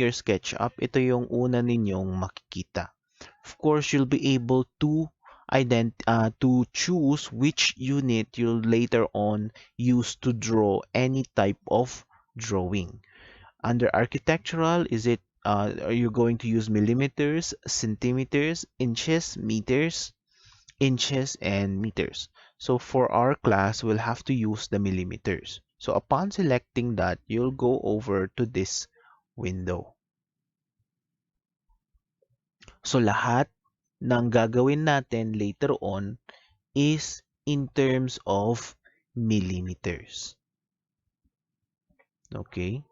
your SketchUp, ito yung una ninyong makikita. Of course, you'll be able to choose which unit you'll later on use to draw any type of drawing. Under architectural, are you going to use millimeters, centimeters, inches, meters, inches, and meters? So for our class, we'll have to use the millimeters. So upon selecting that, you'll go over to this window. So lahat ng gagawin natin later on is in terms of millimeters. Okay?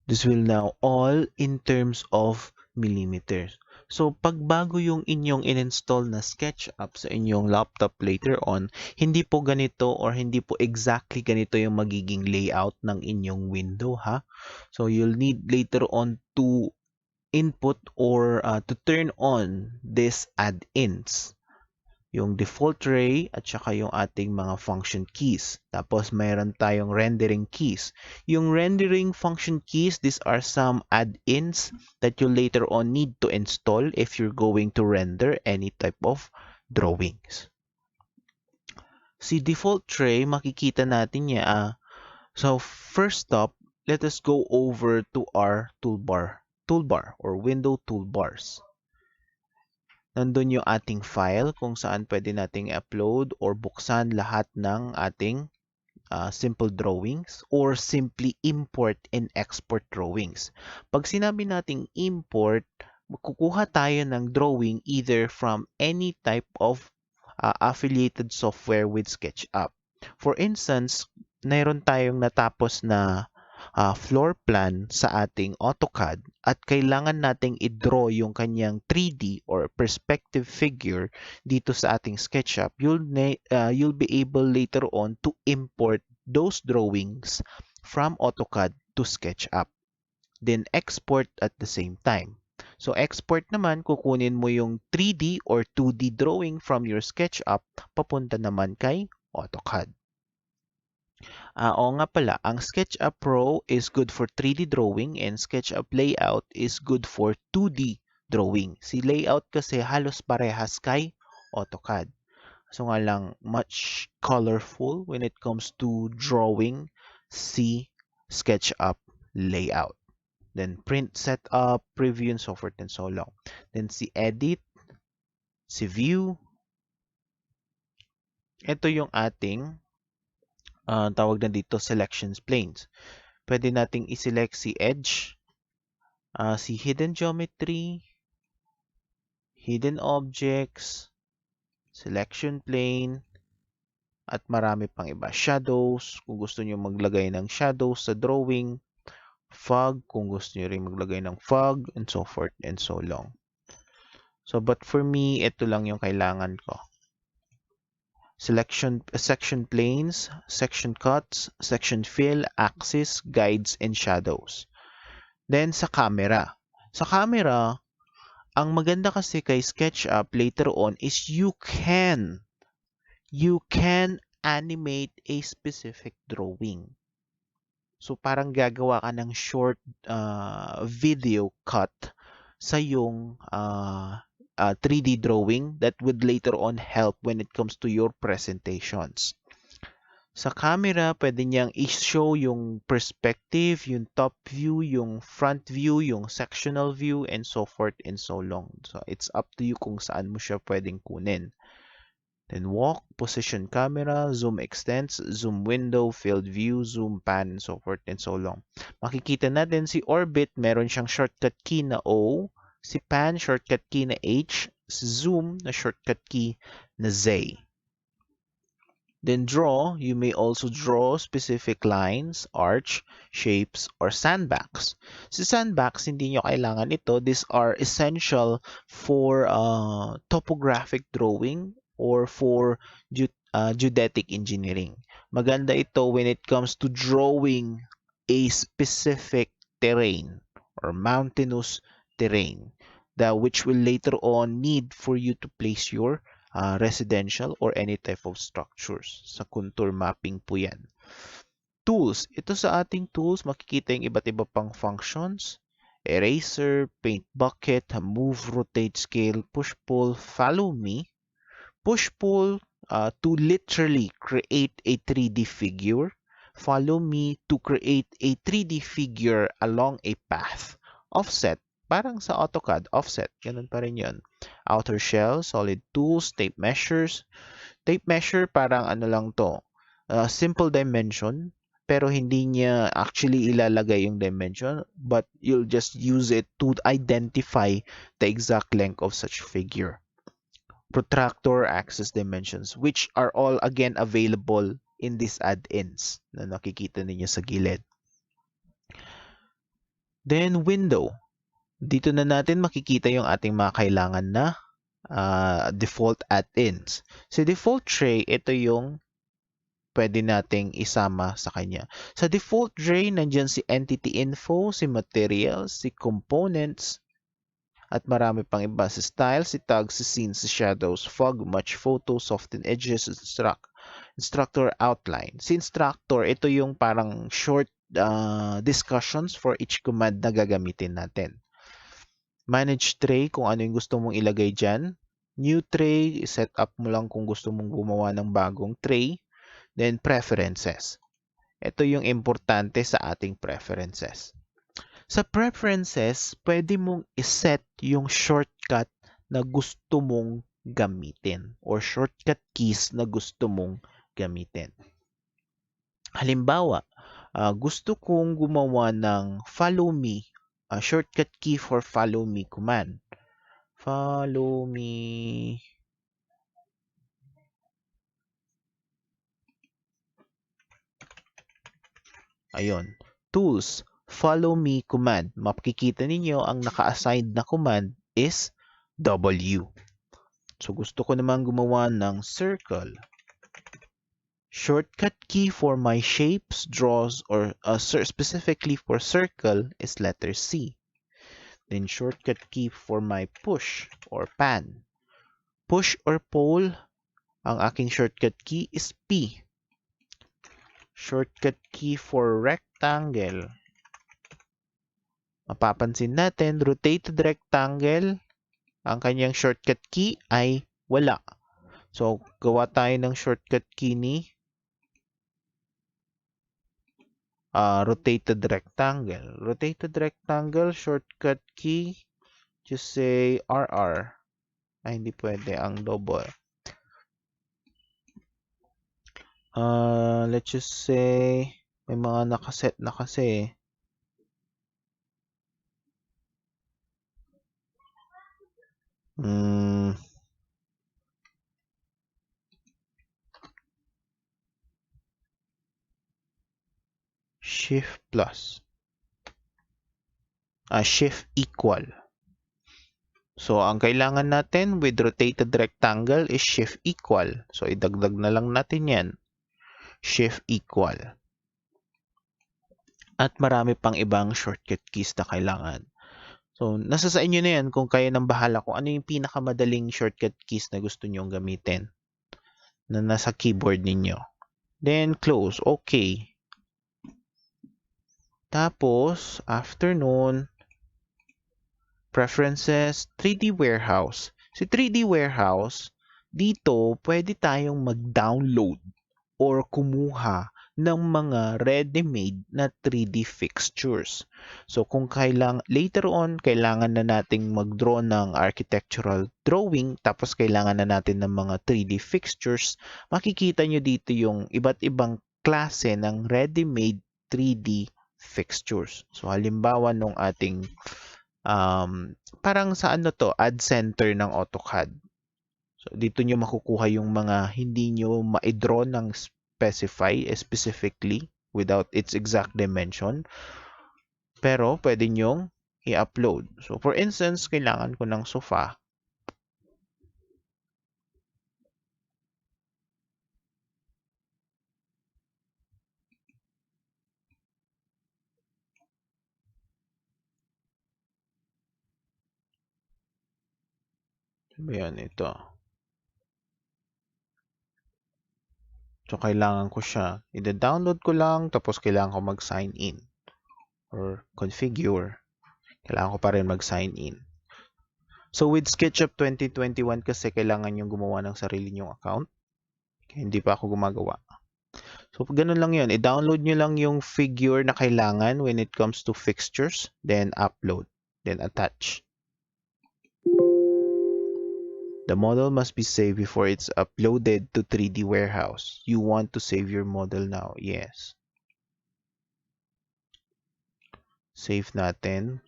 This will now all in terms of millimeters. So, pag bago yung inyong in-install na SketchUp sa inyong laptop later on, hindi po ganito or hindi po exactly ganito yung magiging layout ng inyong window, ha? So, you'll need later on to input or to turn on these add-ins. Yung default ray at saka yung ating mga function keys. Tapos mayroon tayong rendering keys. Yung rendering function keys, these are some add-ins that you later on need to install if you're going to render any type of drawings. Si default tray, makikita natin niya. So first up, let us go over to our toolbar or window toolbars. Nandun yung ating file kung saan pwede nating i-upload or buksan lahat ng ating simple drawings or simply import and export drawings. Pag sinabi nating import, kukuha tayo ng drawing either from any type of affiliated software with SketchUp. For instance, mayroon tayong natapos na floor plan sa ating AutoCAD at kailangan nating i-draw yung kanyang 3D or perspective figure dito sa ating SketchUp, you'll be able later on to import those drawings from AutoCAD to SketchUp. Then export at the same time. So export naman, kukunin mo yung 3D or 2D drawing from your SketchUp papunta naman kay AutoCAD. Oo nga pala, ang SketchUp Pro is good for 3D drawing and SketchUp Layout is good for 2D drawing. Si Layout kasi halos parehas kay AutoCAD. So nga lang, much colorful when it comes to drawing si SketchUp Layout. Then print setup, preview, and so forth and so on. Then si Edit, si View. Ito yung ating tawag na dito selections planes. Pwede nating i-select si edge, si hidden geometry, hidden objects, selection plane, at marami pang iba. Shadows, kung gusto nyo maglagay ng shadows sa drawing, fog, kung gusto nyo rin maglagay ng fog, and so forth and so long. So, but for me, ito lang yung kailangan ko. Section planes, section cuts, section fill, axis, guides, and shadows. Then sa camera. Sa camera, ang maganda kasi kay SketchUp later on is you can animate a specific drawing. So parang gagawa ka ng short video cut sa yung 3D drawing that would later on help when it comes to your presentations. Sa camera, pwede niyang i-show yung perspective, yung top view, yung front view, yung sectional view, and so forth and so long. So it's up to you kung saan mo siya pwedeng kunin. Then walk, position camera, zoom extents, zoom window, field view, zoom pan, and so forth and so long. Makikita natin si orbit, meron siyang shortcut key na O, si pan, shortcut key na H, si zoom na shortcut key na Z. Then draw, you may also draw specific lines, arch, shapes, or sandbags. Si sandbags, hindi nyo kailangan ito. These are essential for topographic drawing or for geodetic engineering. Maganda ito when it comes to drawing a specific terrain or mountainous terrain, which will later on need for you to place your residential or any type of structures. Sa contour mapping po yan. Tools. Ito sa ating tools, makikita yung iba't iba pang functions. Eraser, paint bucket, move, rotate, scale, push, pull, follow me. Push, pull to literally create a 3D figure. Follow me to create a 3D figure along a path. Offset, parang sa AutoCAD, offset, ganun pa rin yun. Outer shell, solid tools, tape measures. Tape measure, parang ano lang to, simple dimension, pero hindi niya actually ilalagay yung dimension, but you'll just use it to identify the exact length of such figure. Protractor, axis dimensions, which are all again available in these add-ins na nakikita ninyo sa gilid. Then window. Dito na natin makikita yung ating mga kailangan na default add-ins. Sa default tray, ito yung pwede nating isama sa kanya. Sa default tray, nandyan si entity info, si materials, si components, at marami pang iba. Si style, si tag, si scene, si shadows, fog, match photo, soften edges, instructor outline. Si instructor, ito yung parang short discussions for each command na gagamitin natin. Manage tray, kung ano yung gusto mong ilagay dyan. New tray, set up mo lang kung gusto mong gumawa ng bagong tray. Then preferences. Ito yung importante sa ating preferences. Sa preferences, pwede mong iset yung shortcut na gusto mong gamitin or shortcut keys na gusto mong gamitin. Halimbawa, gusto kong gumawa ng follow me, shortcut key for follow me command. Follow me. Ayun. Tools. Follow me command. Makikita ninyo ang naka-assigned na command is W. So gusto ko naman gumawa ng circle. Shortcut key for my shapes, draws, or specifically for circle is letter C. Then shortcut key for my push or pan. Push or pull, ang aking shortcut key is P. Shortcut key for rectangle. Mapapansin natin, rotated rectangle, ang kanyang shortcut key ay wala. So, gawa tayo ng shortcut key ni rotated rectangle. Rotated rectangle, shortcut key, just say RR. Ay, hindi pwede ang double. Let's just say, may mga nakaset na kasi. Shift plus. Shift equal. So, ang kailangan natin with rotated rectangle is shift equal. So, idagdag na lang natin yan. Shift equal. At marami pang ibang shortcut keys na kailangan. So, nasa sa inyo na yan kung kayo nang bahala kung ano yung pinakamadaling shortcut keys na gusto nyong gamitin na nasa keyboard ninyo. Then, close. Okay. Tapos, after nun, preferences, 3D warehouse. Si 3D warehouse, dito pwede tayong mag-download or kumuha ng mga ready-made na 3D fixtures. So kung later on, kailangan na nating mag-draw ng architectural drawing, tapos kailangan na natin ng mga 3D fixtures, makikita nyo dito yung iba't ibang klase ng ready-made 3D fixtures. So halimbawa nung ating parang sa ad center ng AutoCAD. So, dito nyo makukuha yung mga hindi nyo ma-draw ng specifically without its exact dimension. Pero, pwede nyong i-upload. So, for instance, kailangan ko ng sofa. Ayan, ito. So, kailangan ko siya. I-download ko lang, tapos kailangan ko mag-sign in. Or configure. Kailangan ko pa rin mag-sign in. So, with Sketchup 2021 kasi kailangan yung gumawa ng sarili nyong account. Kaya hindi pa ako gumagawa. So, ganun lang yun. I-download nyo lang yung figure na kailangan when it comes to fixtures. Then, upload. Then, attach. The model must be saved before it's uploaded to 3D Warehouse. You want to save your model now. Yes. Save natin.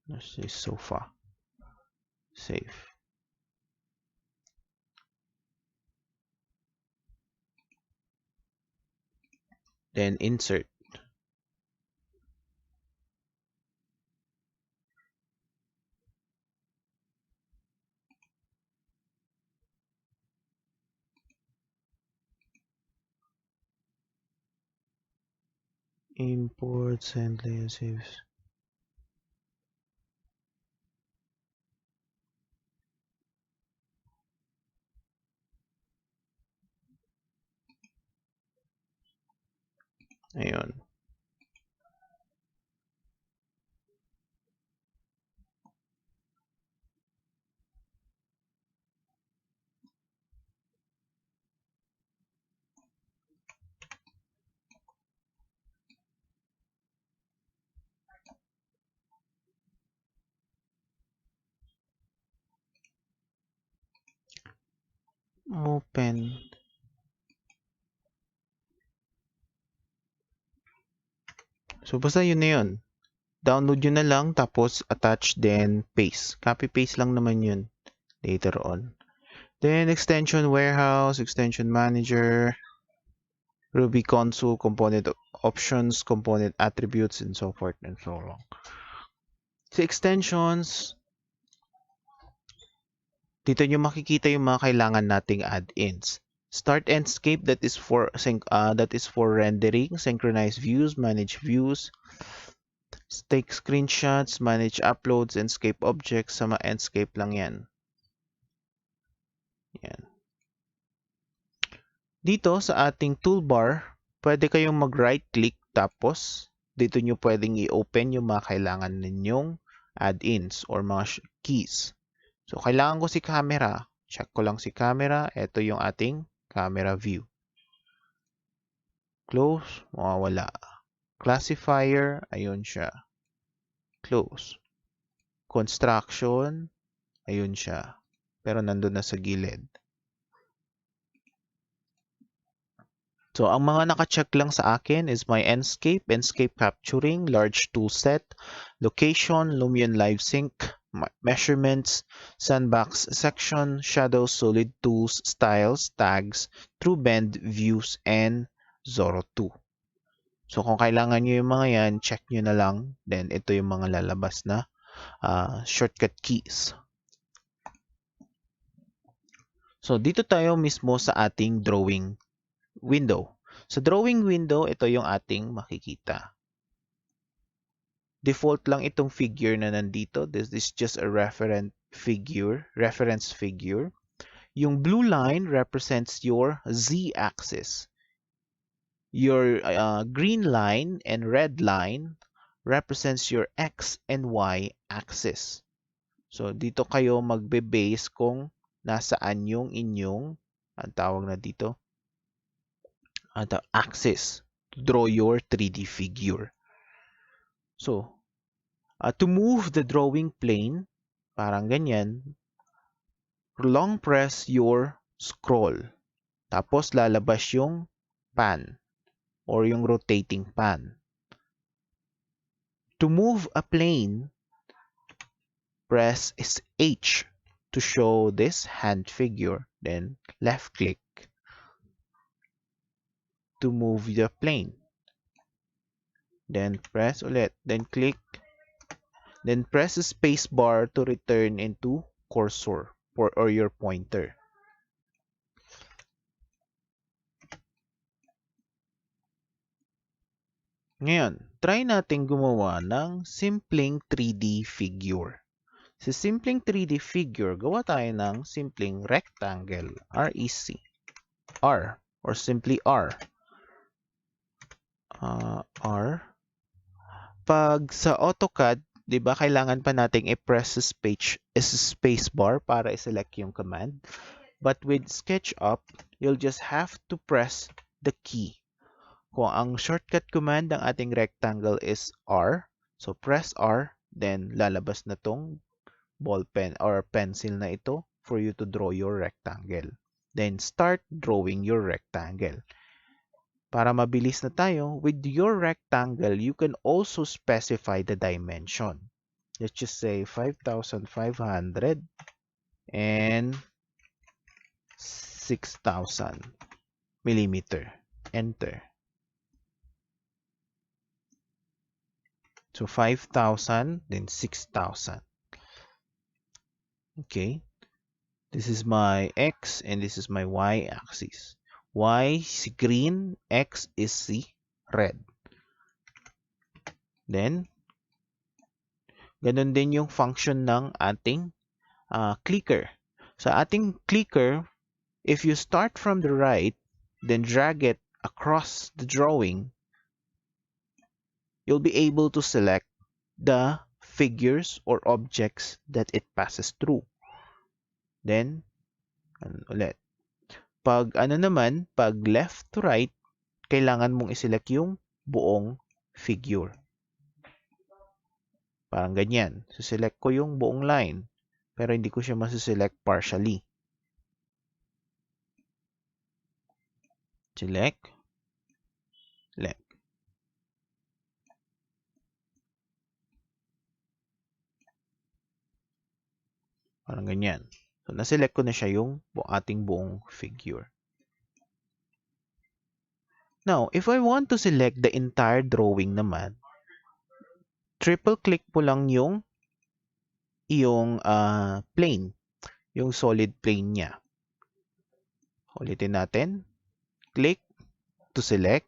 Let's say sofa. Save. Then insert. Import, send layer saves. Ayun. Open. So, basta yun na yun. Download yun na lang, tapos attach, then paste. Copy-paste lang naman yun later on. Then, extension warehouse, extension manager, Ruby console, component options, component attributes, and so forth and so on. Sa extensions, dito nyo makikita yung mga kailangan nating add-ins. Start Enscape, that is for rendering, synchronize views, manage views, take screenshots, manage uploads, Enscape objects. Sa mga Enscape lang yan. Yan. Dito sa ating toolbar, pwede kayong mag-right click tapos dito nyo pwedeng i-open yung mga kailangan ninyong add-ins or mga keys. So, kailangan ko si camera. Check ko lang si camera. Ito yung ating camera view. Close. Mawawala. Classifier. Ayun siya. Close. Construction. Ayun siya. Pero nandun na sa gilid. So, ang mga naka-check lang sa akin is my Enscape, Enscape Capturing, Large Toolset, Location, Lumion Live Sync, Measurements, Sandbox Section, Shadows, Solid Tools, Styles, Tags, True Bend, Views, and Zoro 2. So, kung kailangan nyo yung mga yan, check nyo na lang. Then, ito yung mga lalabas na shortcut keys. So, dito tayo mismo sa ating drawing window. Sa drawing window, ito yung ating makikita. Default lang itong figure na nandito. This is just a reference figure. Yung blue line represents your z-axis. Your green line and red line represents your x and y axis. So, dito kayo magbe-base kung nasaan yung inyong, ang tawag na dito, the axis to draw your 3D figure. So, to move the drawing plane, parang ganyan, long press your scroll. Tapos lalabas yung pan or yung rotating pan. To move a plane, press H to show this hand figure. Then left click to move the plane. Then press ulit. Then click. Then press the space bar to return into cursor or your pointer. Ngayon, try natin gumawa ng simpleng 3D figure. Sa simpleng 3D figure, gawa tayo ng simpleng rectangle, REC, R, or simply R. R. Pag sa AutoCAD, di ba, kailangan pa nating i-press space bar para i-select yung command. But with SketchUp, you'll just have to press the key. Kung ang shortcut command ng ating rectangle is R, so press R, then lalabas na tong ball pen or pencil na ito for you to draw your rectangle. Then start drawing your rectangle. Para mabilis na tayo, with your rectangle, you can also specify the dimension. Let's just say 5,500 and 6,000 millimeter. Enter. So 5,000, then 6,000. Okay. This is my X and this is my Y axis. Y is green, X is the red. Then, ganun din yung function ng ating clicker. Sa ating clicker, if you start from the right, then drag it across the drawing, you'll be able to select the figures or objects that it passes through. Then, ulit. Pag left to right, kailangan mong iselect yung buong figure. Parang ganyan. Select ko yung buong line, pero hindi ko siya masiselect partially. Select. Select. Parang ganyan. So, naselect ko na siya yung ating buong figure. Now, if I want to select the entire drawing naman, triple click mo lang yung plane, yung solid plane niya. Ulitin natin. Click to select.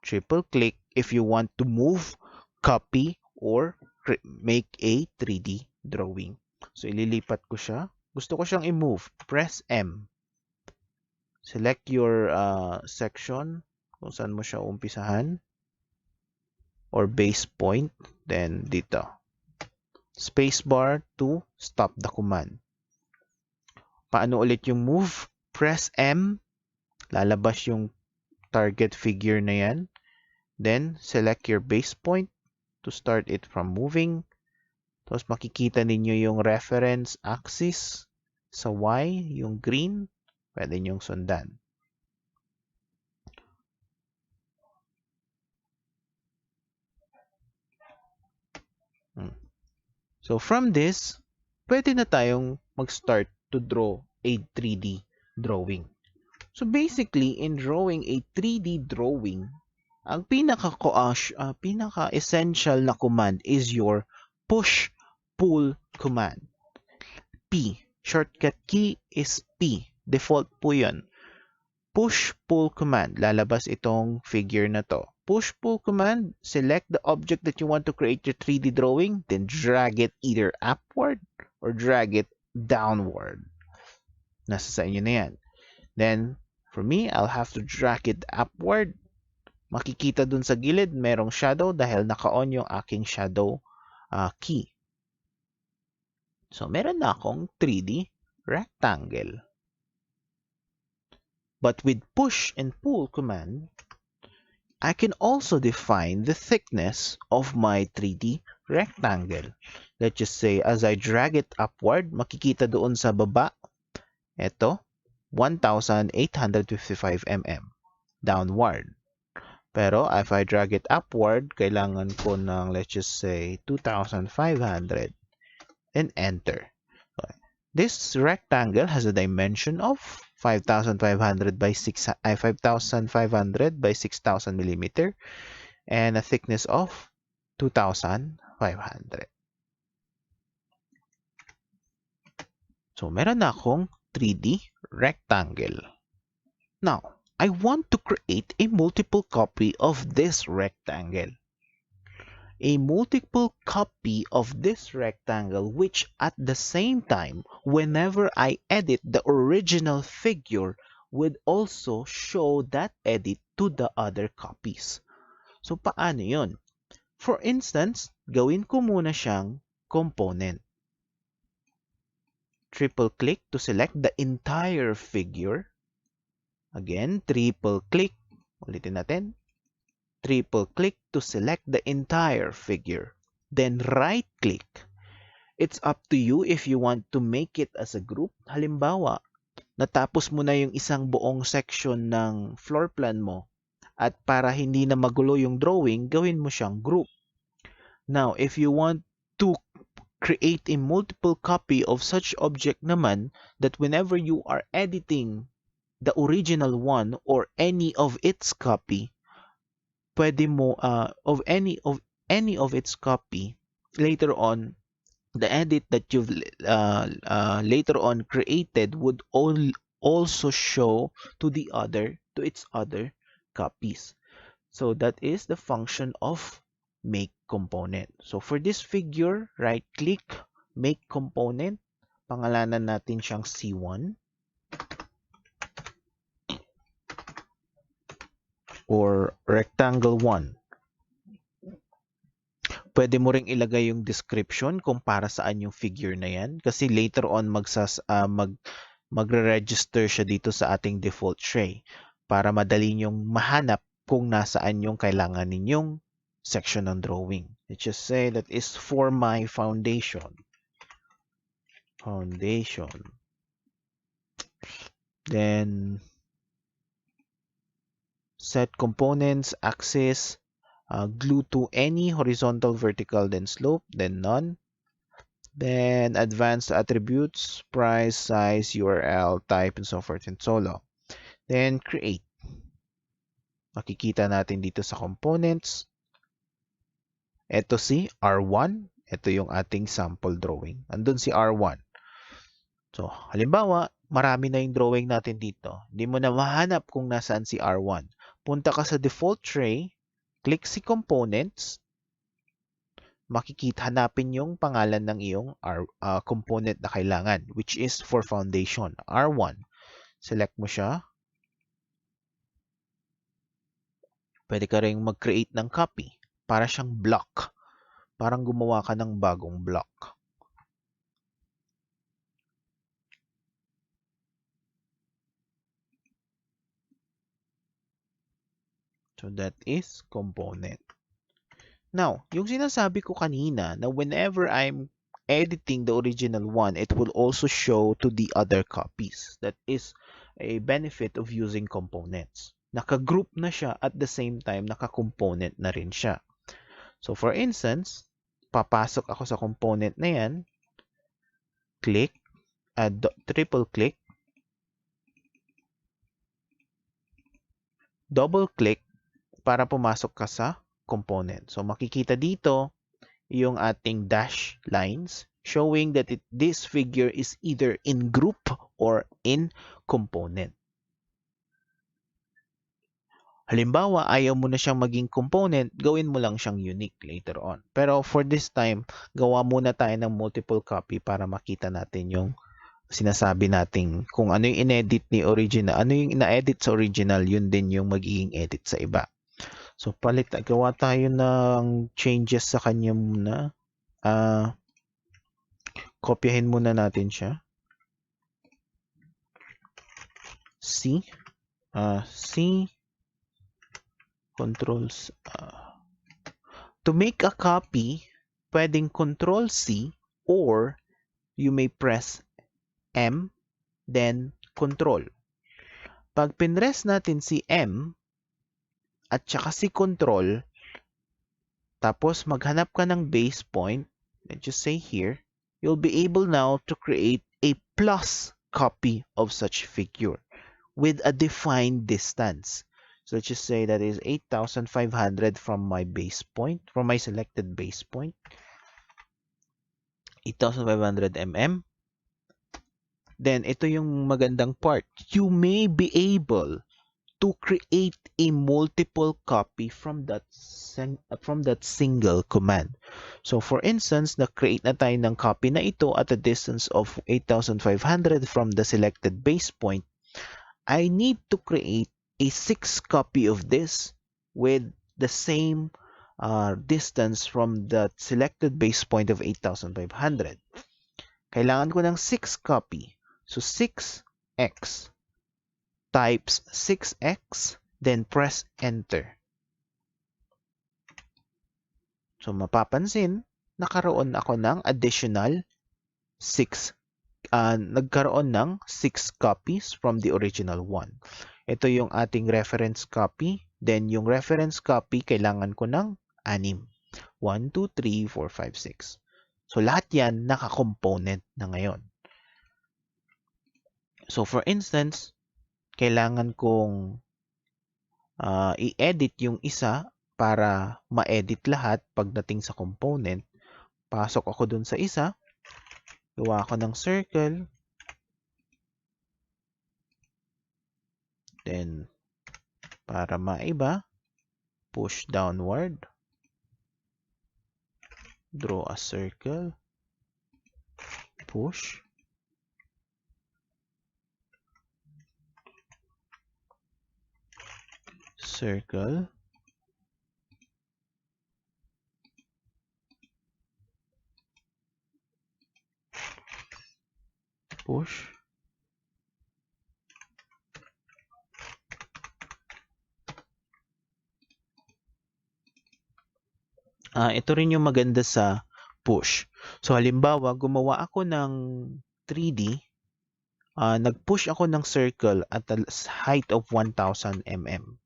Triple click if you want to move, copy, or make a 3D drawing. So, ililipat ko siya. Gusto ko siyang i-move. Press M. Select your section kung saan mo siya umpisahan or base point. Then, dito. Spacebar to stop the command. Paano ulit yung move? Press M. Lalabas yung target figure na yan. Then, select your base point to start it from moving. Tapos, makikita ninyo yung reference axis sa Y, yung green. Pwede nyong sundan. So, from this, pwede na tayong mag-start to draw a 3D drawing. So, basically, in drawing a 3D drawing, ang pinaka-essential na command is your push-pull command. P. Shortcut key is P. Default po yun. Push-pull command. Lalabas itong figure na to. Push-pull command, select the object that you want to create your 3D drawing, then drag it either upward or drag it downward. Nasa sa inyo na yan. Then, for me, I'll have to drag it upward. Makikita dun sa gilid, merong shadow dahil naka-on yung aking shadow key. So, meron na akong 3D rectangle. But with push and pull command, I can also define the thickness of my 3D rectangle. Let's just say, as I drag it upward, makikita doon sa baba, ito, 1,855 mm downward. Pero if I drag it upward, kailangan ko ng, let's just say, 2,500 and enter. This rectangle has a dimension of 5,500 by 5,500 by 6,000 millimeter and a thickness of 2,500. So, meron na akong 3D rectangle. Now, I want to create a multiple copy of this rectangle. a multiple copy of this rectangle, which at the same time, whenever I edit the original figure, would also show that edit to the other copies. So, paano yun? For instance, gawin ko muna siyang component. Triple click to select the entire figure. Again, triple click. Ulitin natin. Triple click to select the entire figure. Then right click. It's up to you if you want to make it as a group. Halimbawa, natapos mo na yung isang buong section ng floor plan mo at para hindi na magulo yung drawing, gawin mo siyang group. Now, if you want to create a multiple copy of such object naman that whenever you are editing the original one or any of its copy, pwede mo of any of its copy later on the edit that you've later on created would also show to its other copies. So that is the function of make component. So for this figure, right click, make component, pangalanan natin siyang C1 or rectangle 1. Pwede mo ring ilagay yung description kung para saan yung figure na yan kasi later on magre-register siya dito sa ating default tray para madali nyong mahanap kung nasaan yung kailangan ninyong section ng drawing. Let's just say that is for my foundation. Then set components, axis, glue to any horizontal, vertical, then slope, then none. Then advanced attributes, price, size, URL, type, and so forth and so on. Then create. Makikita natin dito sa components. Ito si R1. Ito yung ating sample drawing. Andun si R1. So, halimbawa, marami na yung drawing natin dito. Hindi mo na mahanap kung nasaan si R1. Punta ka sa default tray, click si components, hanapin yung pangalan ng iyong component na kailangan, which is for foundation, R1. Select mo siya. Pwede ka rin mag-create ng copy para siyang block. Parang gumawa ka ng bagong block. So that is component. Now, yung sinasabi ko kanina na whenever I'm editing the original one, it will also show to the other copies. That is a benefit of using components. Naka-group na siya at the same time naka-component na rin siya. So for instance, papasok ako sa component na yan, click, triple click, double click para pumasok ka sa component. So makikita dito yung ating dash lines showing that this figure is either in group or in component. Halimbawa, ayaw mo na siyang maging component, gawin mo lang siyang unique later on. Pero for this time, gawa muna tayo ng multiple copy para makita natin yung sinasabi natin kung ano yung inedit ni original, ano yung ina-edit sa original, yun din yung magiging edit sa iba. So, gawa tayo ng changes sa kanya muna. Kopyahin muna natin siya. C. Controls. To make a copy, pwedeng Control C or you may press M, then Control. Pag pinress natin si M at saka si Control, tapos maghanap ka ng base point, let's just say here, you'll be able now to create a plus copy of such figure with a defined distance. So let's just say that is 8,500 from my base point, from my selected base point. 8,500 mm. Then ito yung magandang part. You may be able to create a multiple copy from that single command. So for instance, na-create na tayo ng copy na ito at a distance of 8,500 from the selected base point. I need to create a 6 copy of this with the same distance from the selected base point of 8,500. Kailangan ko ng 6 copy. So 6x types 6x, then press enter. So mapapansin, nakaroon ako ng additional 6 nagkaroon ng 6 copies from the original one. Ito yung ating reference copy. Then, yung reference copy, kailangan ko ng 6. 1, 2, 3, 4, 5, 6. So, lahat yan naka-component na ngayon. So, for instance, kailangan kong i-edit yung isa para ma-edit lahat pagdating sa component. Pasok ako dun sa isa. Gawa ko ng circle. Then, para maiba, push downward. Draw a circle. Push. Circle. Push. Ito rin yung maganda sa push. So, halimbawa, gumawa ako ng 3D. Nag-push ako ng circle at a height of 1,000 mm.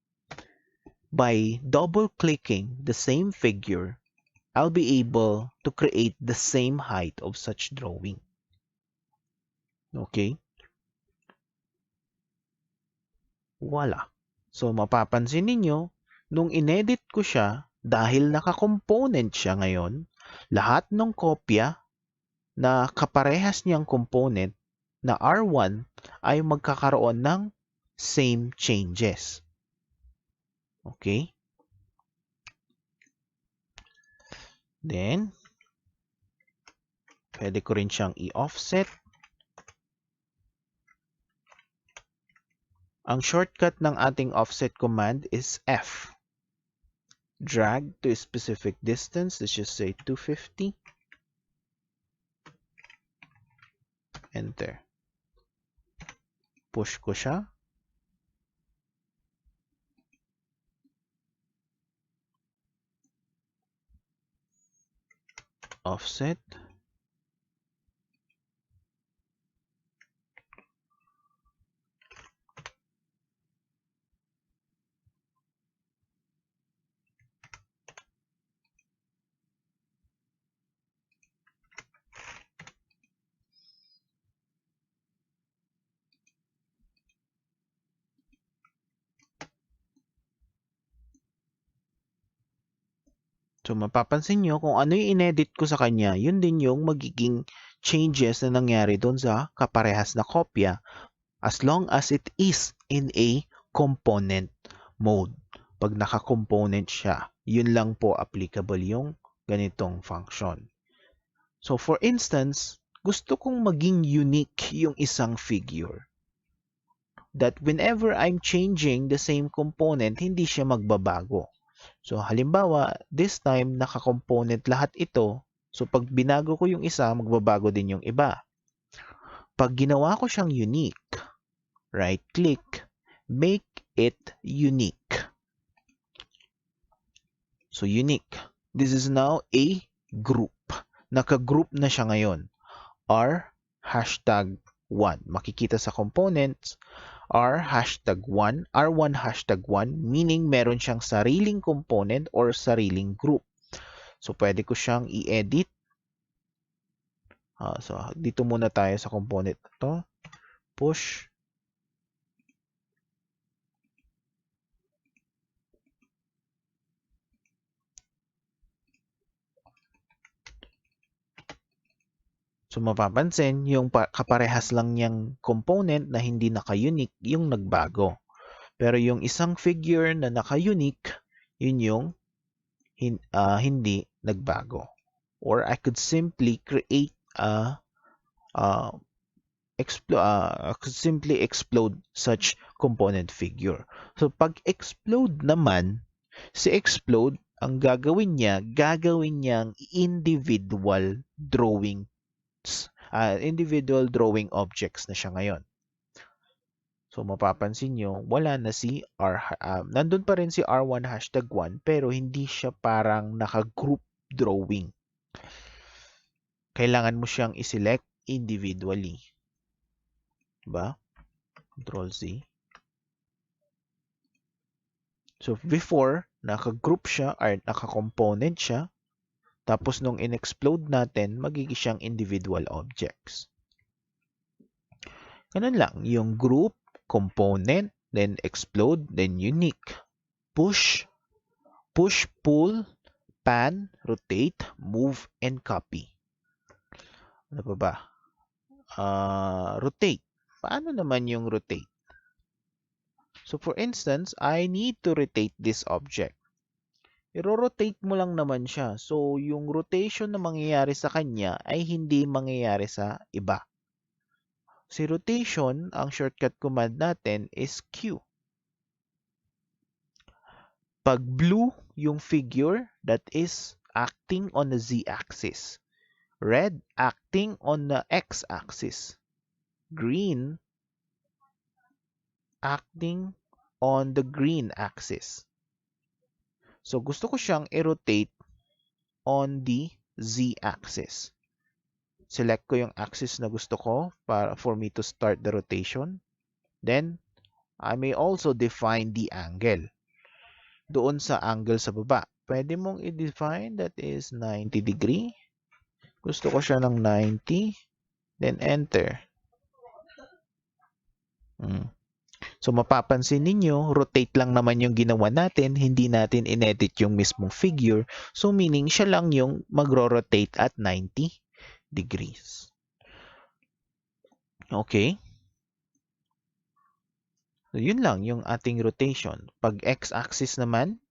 By double-clicking the same figure, I'll be able to create the same height of such drawing. Okay? Wala. So, mapapansin ninyo, nung inedit ko siya, dahil naka-component siya ngayon, lahat ng kopya na kaparehas niyang component na R1 ay magkakaroon ng same changes. Okay? Then, pwede ko rin siyang i-offset. Ang shortcut ng ating offset command is F. Drag to a specific distance. Let's just say 250. Enter. Push ko siya. Offset. So, mapapansin nyo kung ano yung inedit ko sa kanya, yun din yung magiging changes na nangyari doon sa kaparehas na kopya as long as it is in a component mode. Pag naka-component siya, yun lang po applicable yung ganitong function. So, for instance, gusto kong maging unique yung isang figure. That whenever I'm changing the same component, hindi siya magbabago. So, halimbawa, this time, naka-component lahat ito. So, pag binago ko yung isa, magbabago din yung iba. Pag ginawa ko siyang unique, right-click, make it unique. So, unique. This is now a group. Naka-group na siya ngayon. R hashtag 1. Makikita sa components, R hashtag 1, R1 hashtag 1, meaning meron siyang sariling component or sariling group. So, pwede ko siyang i-edit. So, dito muna tayo sa component na to. Push. So, mapapansin, yung kaparehas lang niyang component na hindi naka-unique, yung nagbago. Pero yung isang figure na naka-unique, yun yung hindi nagbago. Or I could simply create could simply explode such component figure. So pag explode naman, si explode, ang gagawin niyang individual drawing objects na siya ngayon. So mapapansin nyo, wala na si nandun pa rin si R1 hashtag 1 pero hindi siya parang naka-group drawing. Kailangan mo siyang i-select individually. Diba? Control Z. So before, naka-group siya or naka-component siya. Tapos nung in-explode natin, magiging siyang individual objects. Ganun lang. Yung group, component, then explode, then unique. Push, pull, pan, rotate, move, and copy. Ano pa ba? Rotate. Paano naman yung rotate? So for instance, I need to rotate this object. I-rotate mo lang naman siya. So yung rotation na mangyayari sa kanya ay hindi mangyayari sa iba. Si rotation, ang shortcut command natin is Q. Pag blue yung figure, that is acting on the z-axis. Red, acting on the x-axis. Green, acting on the green axis. So gusto ko siyang i-rotate on the z-axis. Select ko yung axis na gusto ko for me to start the rotation. Then, I may also define the angle. Doon sa angle sa baba. Pwede mong i-define that is 90 degree. Gusto ko siya ng 90. Then, enter. So, mapapansin ninyo, rotate lang naman yung ginawa natin. Hindi natin inedit yung mismong figure. So, meaning siya lang yung magro-rotate at 90 degrees. Okay? So, yun lang yung ating rotation. Pag x-axis naman,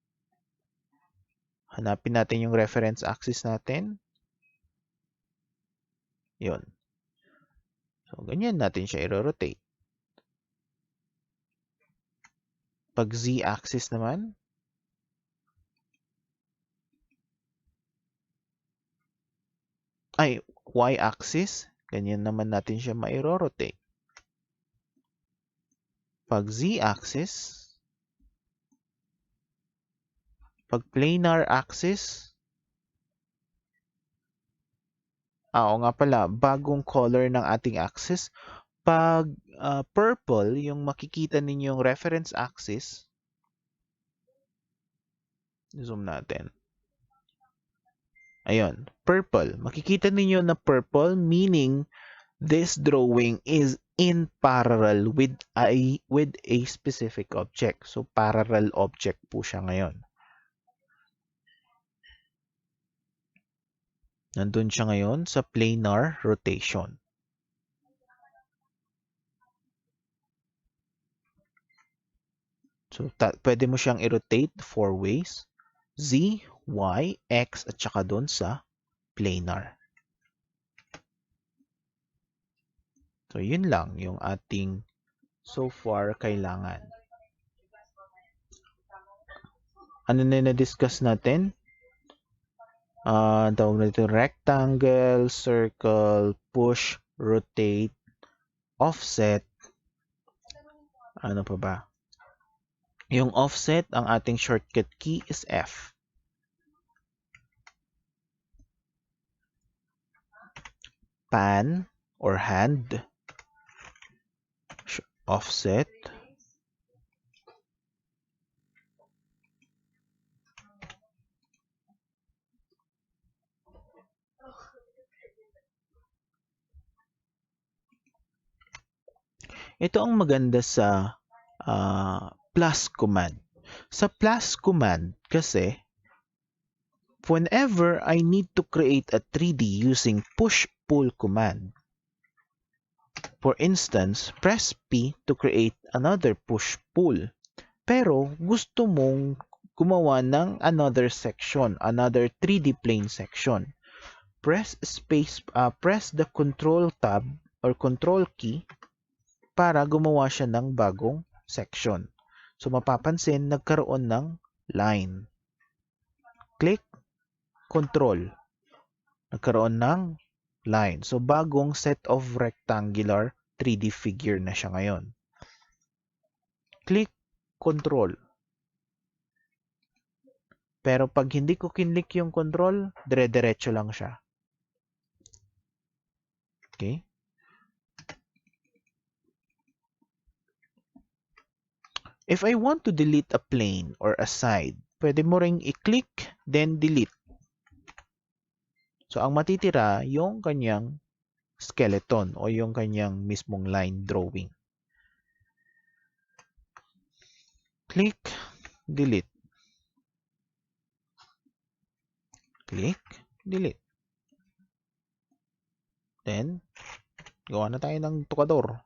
hanapin natin yung reference axis natin. Yun. So, ganyan natin siya i-rotate. Pag z-axis naman, ay, y-axis, ganyan naman natin siya ma-rotate. Pag z-axis, pag planar axis, oo nga pala, bagong color ng ating axis. Pag purple, yung makikita ninyong reference axis, zoom natin. Ayun, purple. Makikita ninyo na purple, meaning this drawing is in parallel with a specific object. So, parallel object po siya ngayon. Nandun siya ngayon sa planar rotation. So, pwede mo siyang i-rotate 4 ways. Z, Y, X, at saka doon sa planar. So, yun lang yung ating so far kailangan. Ano na na-discuss natin? Tawag natin rectangle, circle, push, rotate, offset. Ano pa ba? Yung offset, ang ating shortcut key is F. Pan or hand, offset. Ito ang maganda sa plus command. Sa plus command kasi, whenever I need to create a 3D using push-pull command, for instance, press P to create another push-pull. Pero gusto mong gumawa ng another section, another 3D plane section. Press the control tab or control key para gumawa siya ng bagong section. So mapapansin, nagkaroon ng line. Click, control. Nagkaroon ng line. So bagong set of rectangular 3D figure na siya ngayon. Click, control. Pero pag hindi ko kinlik yung control, dire-diretso lang siya. Okay? If I want to delete a plane or a side, pwede mo ring i-click, then delete. So, ang matitira, yung kanyang skeleton o yung kanyang mismong line drawing. Click, delete. Click, delete. Then, gawa na tayo ng tukador.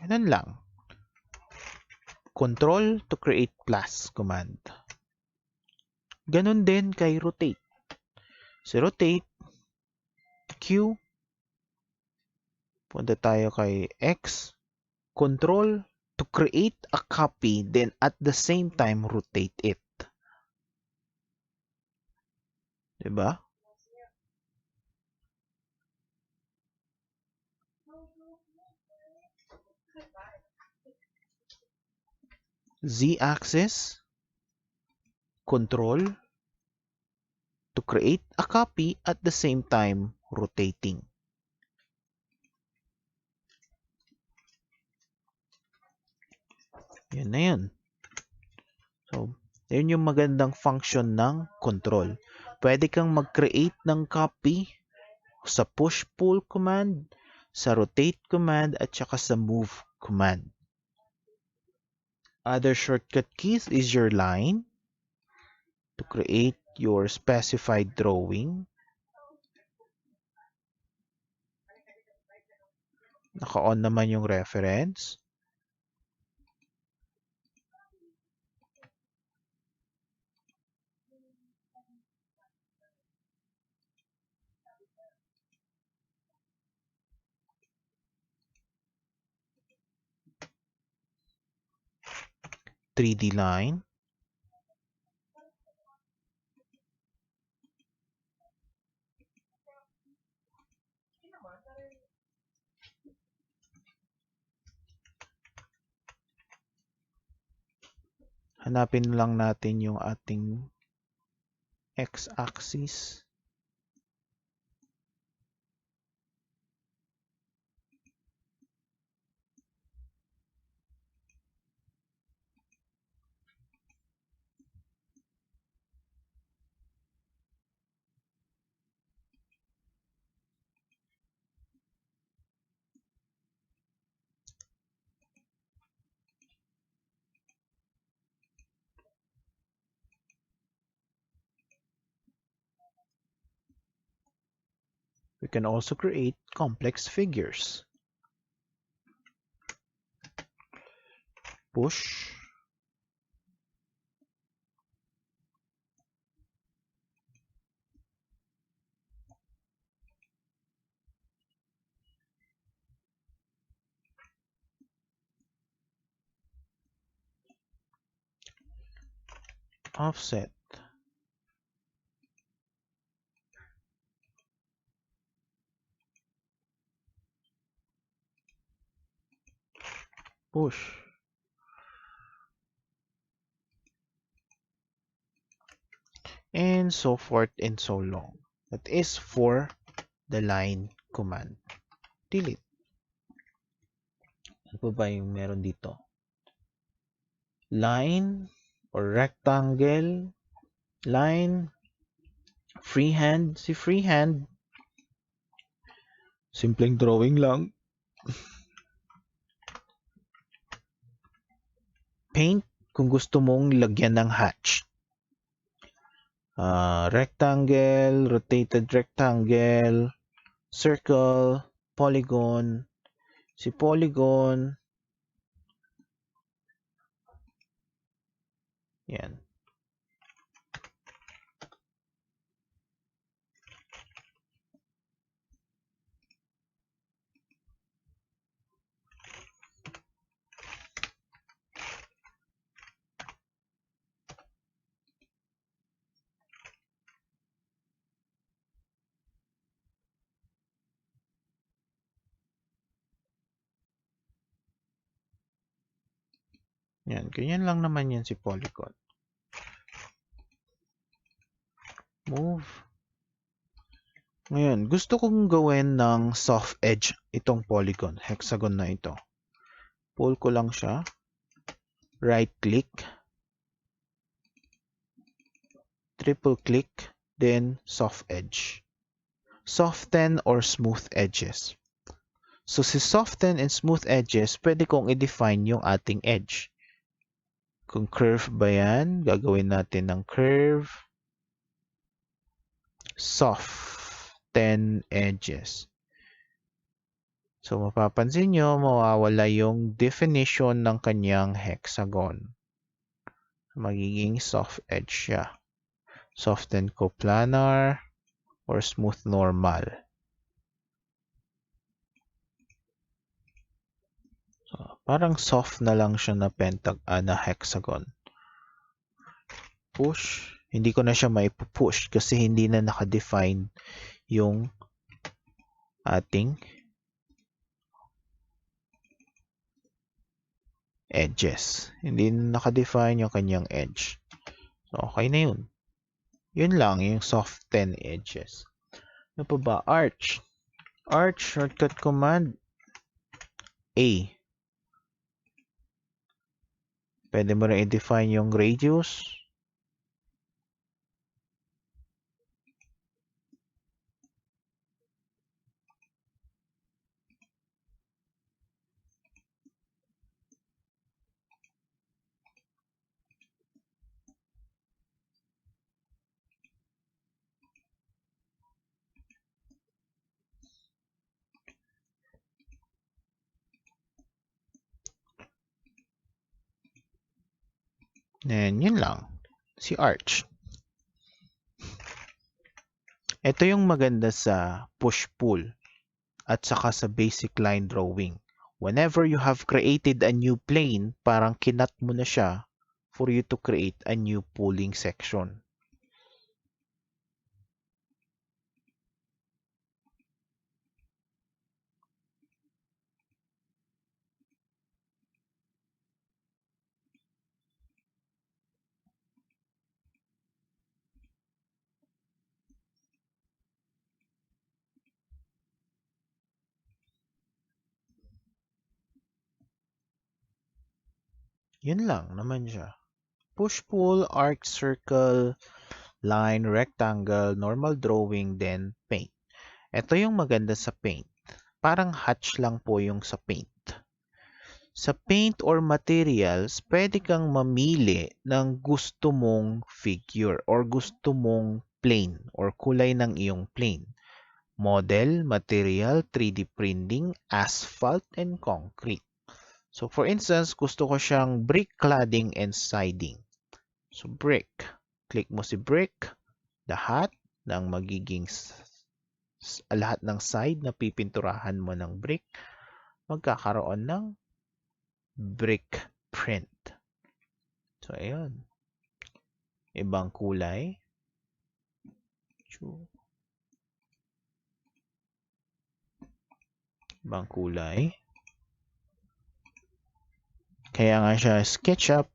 Ganun lang. Control to create plus command. Ganun din kay rotate. So rotate, Q, punta tayo kay X, control to create a copy, then at the same time rotate it. Diba? Z-axis, control to create a copy at the same time rotating. Yun na yun. So, yun yung magandang function ng control. Pwede kang mag-create ng copy sa push-pull command, sa rotate command, at saka sa move command. Other shortcut keys is your line to create your specified drawing. Naka-on naman yung reference. (3D line). Hanapin lang natin yung ating x-axis. We can also create complex figures. Push. Offset. Push. and so forth and so long. That is for the line command. Delete. Ano pa ba yung meron dito? Line or rectangle, line, freehand. Si freehand, simpleng drawing lang. Paint kung gusto mong lagyan ng hatch. Rectangle, rotated rectangle, circle, polygon. Si polygon, yan. Yan, ganyan lang naman yan si polygon. Move. Ngayon, gusto kong gawin ng soft edge itong polygon, hexagon na ito. Pull ko lang siya. Right click. Triple click. Then soft edge. Soften or smooth edges. So, si soften and smooth edges, pwede kong i-define yung ating edge. Kung curve ba yan, gagawin natin ng curve. Soften edges. So, mapapansin nyo, mawawala yung definition ng kanyang hexagon. Magiging soft edge siya. Soften coplanar or smooth normal. So, parang soft na lang siya na hexagon. Push. Hindi ko na siya maipupush kasi hindi na nakadefine yung ating edges. Hindi na nakadefine yung kanyang edge. So, okay na yun. Yun lang, yung soften edges. Ano pa ba? Arch. Arch, shortcut command. A. Pwede mo rin i-define yung radius. And yun lang. Si arch. Ito yung maganda sa push-pull at saka sa basic line drawing. Whenever you have created a new plane, parang kinat mo na siya for you to create a new pulling section. Yun lang naman siya. Push-pull, arc, circle, line, rectangle, normal drawing, then paint. Ito yung maganda sa paint. Parang hatch lang po yung sa paint. Sa paint or materials, pwede kang mamili ng gusto mong figure or gusto mong plane or kulay ng iyong plane. Model, material, 3D printing, asphalt, and concrete. So for instance, gusto ko siyang brick cladding and siding. So brick. Click mo si brick. Lahat ng lahat ng side na pipinturahan mo ng brick, magkakaroon ng brick print. So, ayun. Ibang kulay. Ibang kulay. Kaya nga siya Sketchup,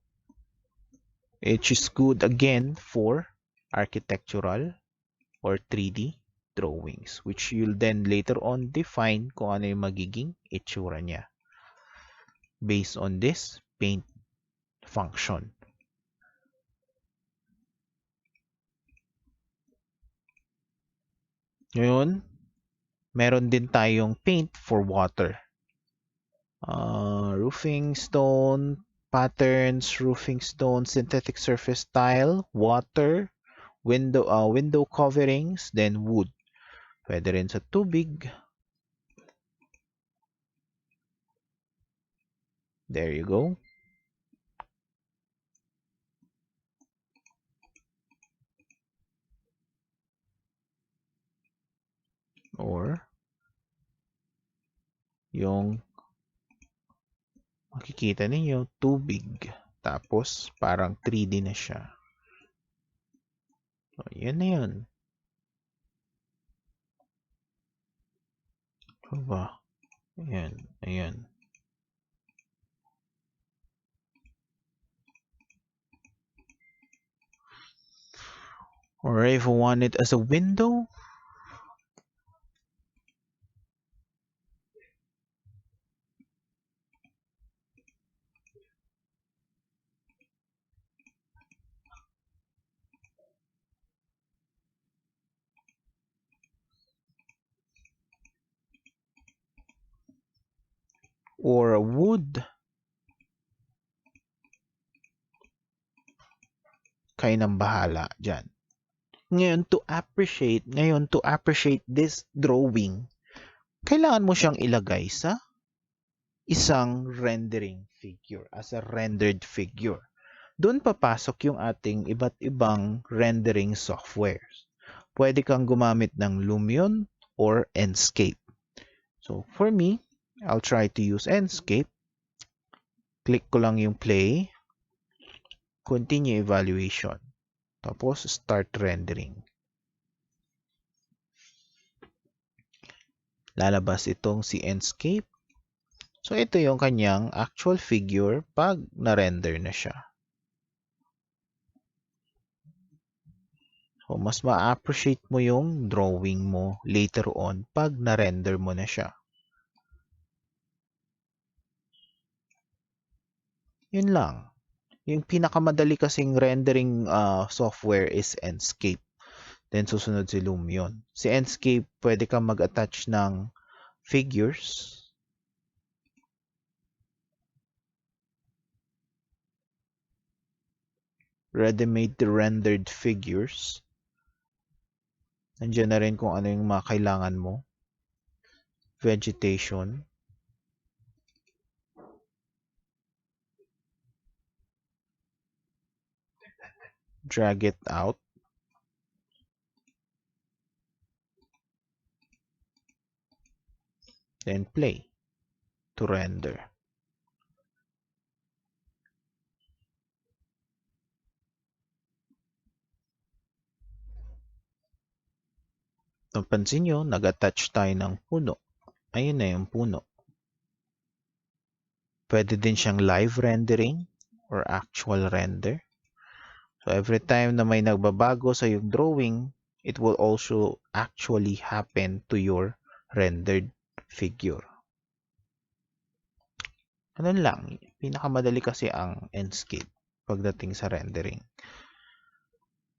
which is good again for architectural, or 3D drawings, which you'll then later on define kung ano yung magiging itsura niya based on this paint function. Ngayon, meron din tayong paint for water. Roofing stone, patterns, roofing stone, synthetic surface tile, water, window coverings, then wood. Pwede rin sa tubig. There you go. Or yung makikita ninyo, tubig. Tapos, parang 3D na siya. So, yun na yun. Ano ba? Ayan, ayan. Or if I want it as a window, or a wood, kayo nang bahala dyan. Ngayon, to appreciate this drawing, kailangan mo siyang ilagay sa isang rendering figure, as a rendered figure. Doon papasok yung ating iba't ibang rendering softwares. Pwede kang gumamit ng Lumion or Enscape. So, for me, I'll try to use Enscape. Click ko lang yung play, continue evaluation, tapos start rendering. Lalabas itong si Enscape. So, ito yung kanyang actual figure pag na-render na siya. So, mas ma-appreciate mo yung drawing mo later on pag na-render mo na siya. Yun lang. Yung pinakamadali kasing rendering software is Enscape. Then, susunod si Lumion. Si Enscape, pwede kang mag-attach ng figures. Ready-made rendered figures. Nandiyan na rin kung ano yung mga kailangan mo. Vegetation. Drag it out. Then play to render. Napansin nyo, nag-attach tayo ng puno. Ayun na yung puno. Pwede din siyang live rendering or actual render. So every time na may nagbabago sa yung drawing, it will also actually happen to your rendered figure. Ano lang, pinakamadali kasi ang Enscape pagdating sa rendering.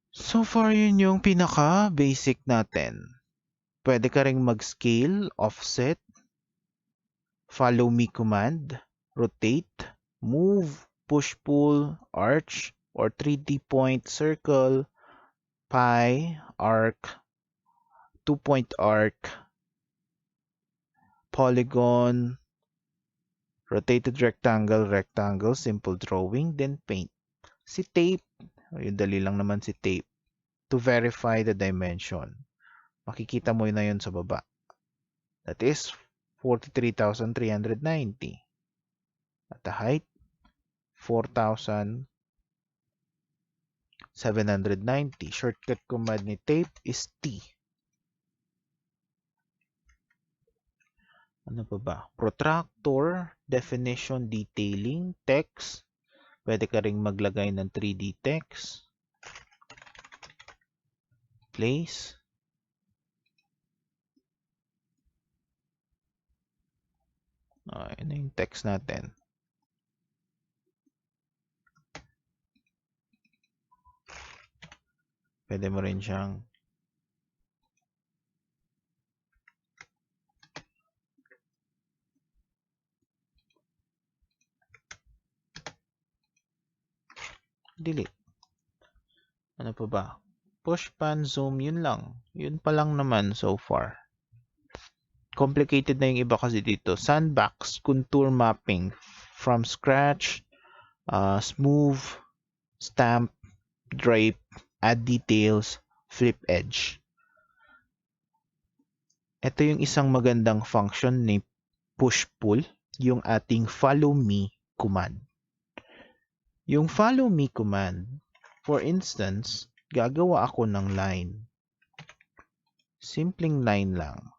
So far, yun yung pinaka-basic natin. Pwede ka ring mag-scale, offset, follow me command, rotate, move, push-pull, arch, or 3D point, circle, pie, arc, 2-point arc, polygon, rotated rectangle, rectangle, simple drawing, then paint. Si tape, yung dali lang naman si tape, to verify the dimension. Makikita mo na yun sa baba. That is 43,390. At the height, 4,790. Shortcut command ni tape is T. Ano pa ba? Protractor, definition, detailing, text. Pwede ka ring maglagay ng 3D text. Place. Yun na yung text natin. Pwede mo rin siyang delete. Ano pa ba? Push, pan, zoom, yun lang. Yun pa lang naman so far. Complicated na yung iba kasi dito. Sandbox, contour mapping, from scratch, smooth, stamp, drape, add details, flip edge. Ito yung isang magandang function ni push-pull, yung ating follow me command. Yung follow me command, for instance, gagawa ako ng line. Simpleng line lang.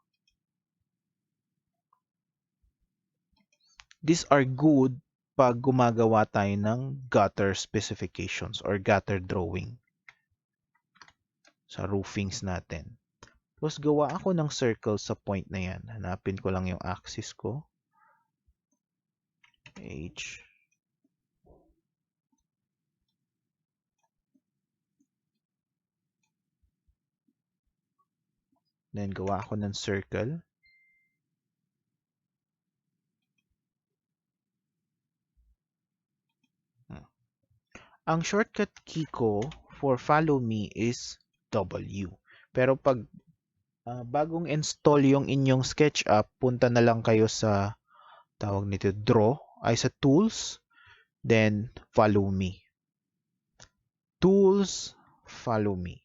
These are good pag gumagawa tayo ng gutter specifications or gutter drawing sa roofings natin. Tapos gawa ako ng circle sa point na yan. Hanapin ko lang yung axis ko. H. Then gawa ako ng circle. Ang shortcut key ko for follow me is W. Pero pag bagong install yung inyong Sketchup, punta na lang kayo sa tawag nito sa tools, then follow me. Tools, follow me.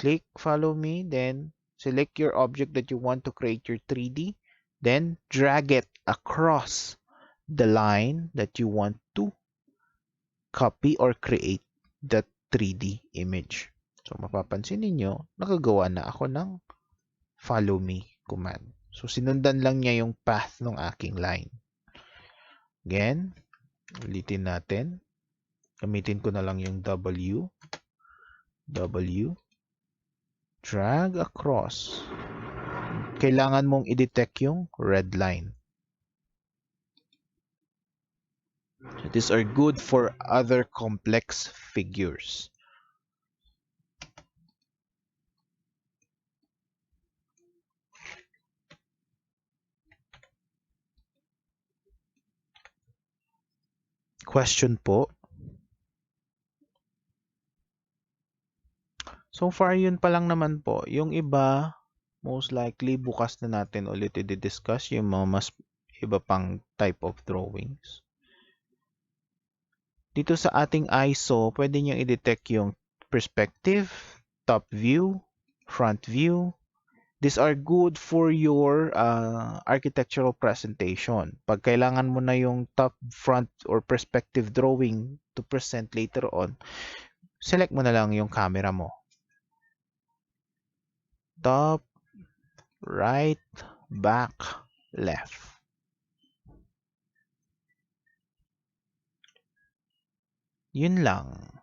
Click follow me, then select your object that you want to create your 3D, then drag it across the line that you want to copy or create that 3D image. So, mapapansin ninyo, nakagawa na ako ng follow me command. So, sinundan lang niya yung path ng aking line. Again, ulitin natin. Gamitin ko na lang yung W. Drag across. Kailangan mong i-detect yung red line. So these are good for other complex figures. Question po? So far, yun pa lang naman po. Yung iba, most likely, bukas na natin ulit i-discuss yung mga mas iba pang type of drawings. Dito sa ating ISO, pwede nyo i-detect yung perspective, top view, front view. These are good for your architectural presentation. Pag kailangan mo na yung top, front, or perspective drawing to present later on, select mo na lang yung camera mo. Top, right, back, left. Yun lang.